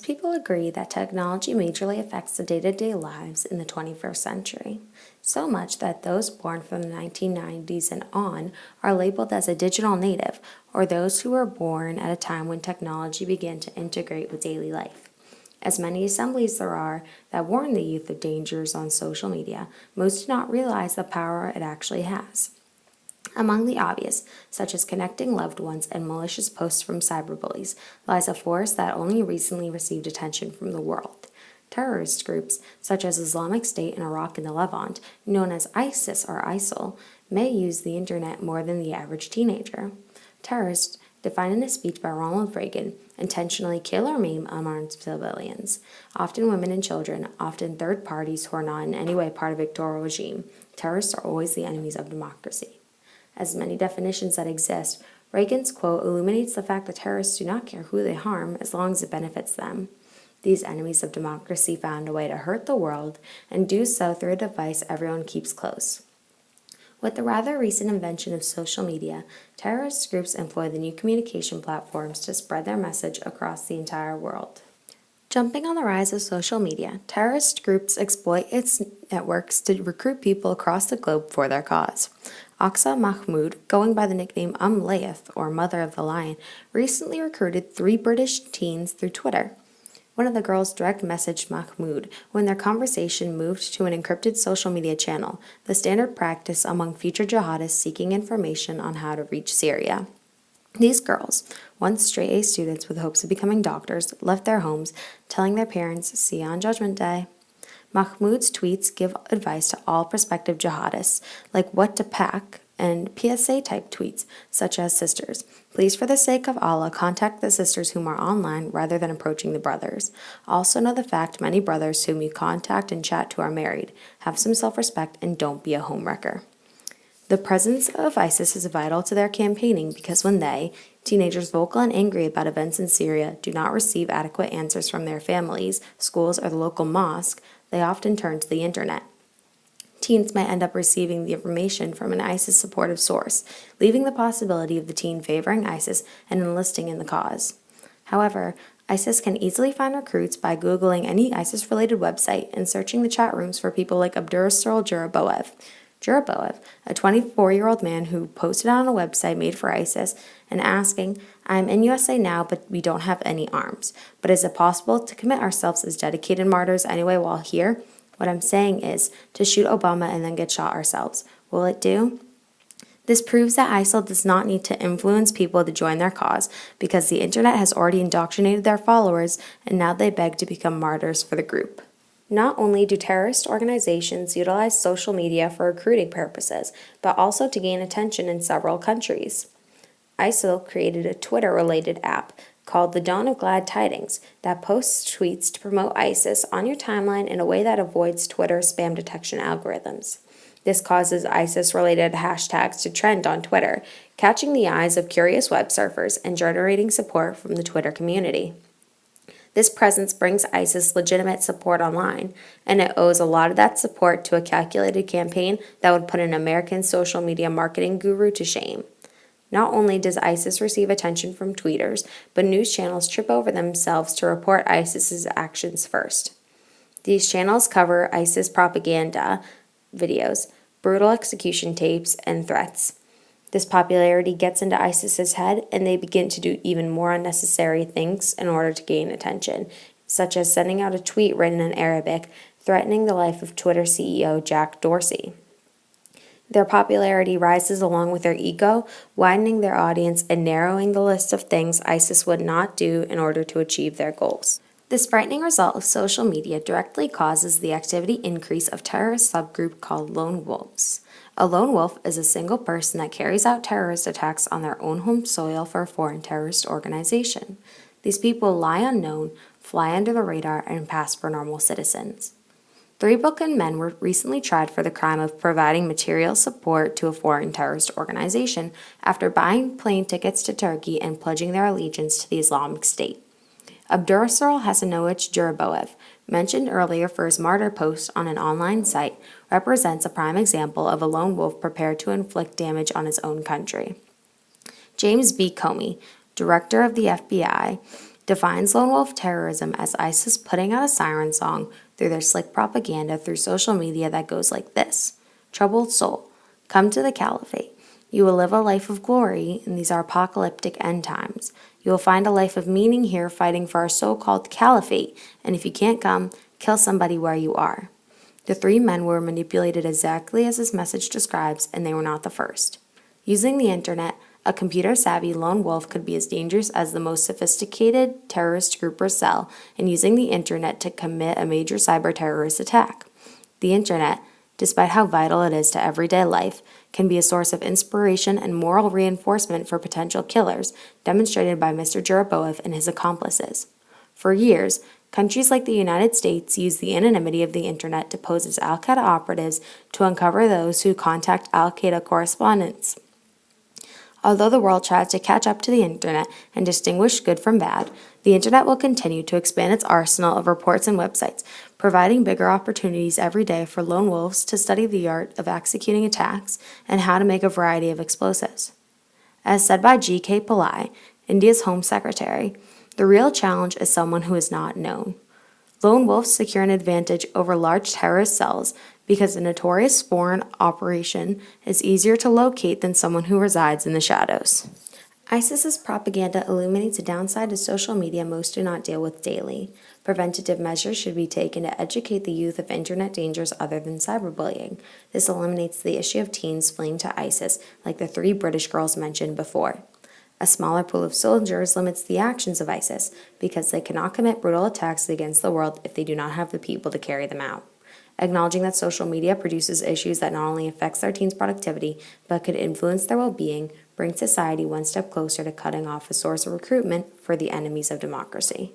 Most people agree that technology majorly affects the day-to-day lives in the 21st century, so much that those born from the 1990s and on are labeled as a digital native, or those who were born at a time when technology began to integrate with daily life. As many assemblies there are that warn the youth of dangers on social media, most do not realize the power it actually has. Among the obvious, such as connecting loved ones and malicious posts from cyberbullies, lies a force that only recently received attention from the world. Terrorist groups, such as Islamic State in Iraq and the Levant, known as ISIS or ISIL, may use the internet more than the average teenager. Terrorists, defined in a speech by Ronald Reagan, intentionally kill or maim unarmed civilians, often women and children, often third parties who are not in any way part of a dictatorial regime. Terrorists are always the enemies of democracy. As many definitions that exist, Reagan's quote illuminates the fact that terrorists do not care who they harm as long as it benefits them. These enemies of democracy found a way to hurt the world and do so through a device everyone keeps close. With the rather recent invention of social media, terrorist groups employ the new communication platforms to spread their message across the entire world. Jumping on the rise of social media, terrorist groups exploit its networks to recruit people across the globe for their cause. Aqsa Mahmood, going by the nickname Layth, or Mother of the Lion, recently recruited 3 British teens through Twitter. One of the girls direct messaged Mahmood when their conversation moved to an encrypted social media channel, the standard practice among future jihadists seeking information on how to reach Syria. These girls, once straight-A students with hopes of becoming doctors, left their homes, telling their parents, "See you on Judgment Day." Mahmoud's tweets give advice to all prospective jihadists, like what to pack, and PSA-type tweets, such as "Sisters, please for the sake of Allah contact the sisters whom are online rather than approaching the brothers. Also know the fact many brothers whom you contact and chat to are married. Have some self-respect and don't be a homewrecker." The presence of ISIS is vital to their campaigning because when they, teenagers vocal and angry about events in Syria, do not receive adequate answers from their families, schools, or the local mosque, they often turn to the internet. Teens may end up receiving the information from an ISIS-supportive source, leaving the possibility of the teen favoring ISIS and enlisting in the cause. However, ISIS can easily find recruits by Googling any ISIS-related website and searching the chat rooms for people like Abdurrahman Juraboev. Juraboev, a 24-year-old man who posted on a website made for ISIS and asking, "I'm in USA now, but we don't have any arms. But is it possible to commit ourselves as dedicated martyrs anyway while here? What I'm saying is to shoot Obama and then get shot ourselves. Will it do?" This proves that ISIL does not need to influence people to join their cause because the internet has already indoctrinated their followers and now they beg to become martyrs for the group. Not only do terrorist organizations utilize social media for recruiting purposes, but also to gain attention in several countries. ISIL created a Twitter-related app called the Dawn of Glad Tidings that posts tweets to promote ISIS on your timeline in a way that avoids Twitter's spam detection algorithms. This causes ISIS-related hashtags to trend on Twitter, catching the eyes of curious web surfers and generating support from the Twitter community. This presence brings ISIS legitimate support online, and it owes a lot of that support to a calculated campaign that would put an American social media marketing guru to shame. Not only does ISIS receive attention from tweeters, but news channels trip over themselves to report ISIS's actions first. These channels cover ISIS propaganda videos, brutal execution tapes, and threats. This popularity gets into ISIS's head, and they begin to do even more unnecessary things in order to gain attention, such as sending out a tweet written in Arabic, threatening the life of Twitter CEO Jack Dorsey. Their popularity rises along with their ego, widening their audience and narrowing the list of things ISIS would not do in order to achieve their goals. This frightening result of social media directly causes the activity increase of terrorist subgroup called lone wolves. A lone wolf is a single person that carries out terrorist attacks on their own home soil for a foreign terrorist organization. These people lie unknown, fly under the radar, and pass for normal citizens. 3 Brooklyn men were recently tried for the crime of providing material support to a foreign terrorist organization after buying plane tickets to Turkey and pledging their allegiance to the Islamic State. Abdurrahman Juraboev, mentioned earlier for his martyr post on an online site, represents a prime example of a lone wolf prepared to inflict damage on his own country. James B. Comey, director of the FBI, defines lone wolf terrorism as ISIS putting out a siren song through their slick propaganda through social media that goes like this: Troubled soul, come to the caliphate. You will live a life of glory in these apocalyptic end times. You will find a life of meaning here fighting for our so-called caliphate, and if you can't come, kill somebody where you are. The three men were manipulated exactly as this message describes, and they were not the first. Using the internet, a computer-savvy lone wolf could be as dangerous as the most sophisticated terrorist group or cell in using the internet to commit a major cyber terrorist attack. The internet, despite how vital it is to everyday life, can be a source of inspiration and moral reinforcement for potential killers, demonstrated by Mr. Jeroboam and his accomplices. For years, countries like the United States use the anonymity of the internet to pose as al-Qaeda operatives to uncover those who contact al-Qaeda correspondents. Although the world tries to catch up to the internet and distinguish good from bad, the internet will continue to expand its arsenal of reports and websites, providing bigger opportunities every day for lone wolves to study the art of executing attacks and how to make a variety of explosives. As said by G.K. Pillai, India's Home Secretary, the real challenge is someone who is not known. Lone wolves secure an advantage over large terrorist cells because a notorious foreign operation is easier to locate than someone who resides in the shadows. ISIS's propaganda illuminates a downside to social media most do not deal with daily. Preventative measures should be taken to educate the youth of internet dangers other than cyberbullying. This eliminates the issue of teens fleeing to ISIS, like the 3 British girls mentioned before. A smaller pool of soldiers limits the actions of ISIS because they cannot commit brutal attacks against the world if they do not have the people to carry them out. Acknowledging that social media produces issues that not only affects our teens' productivity, but could influence their well-being, brings society one step closer to cutting off a source of recruitment for the enemies of democracy.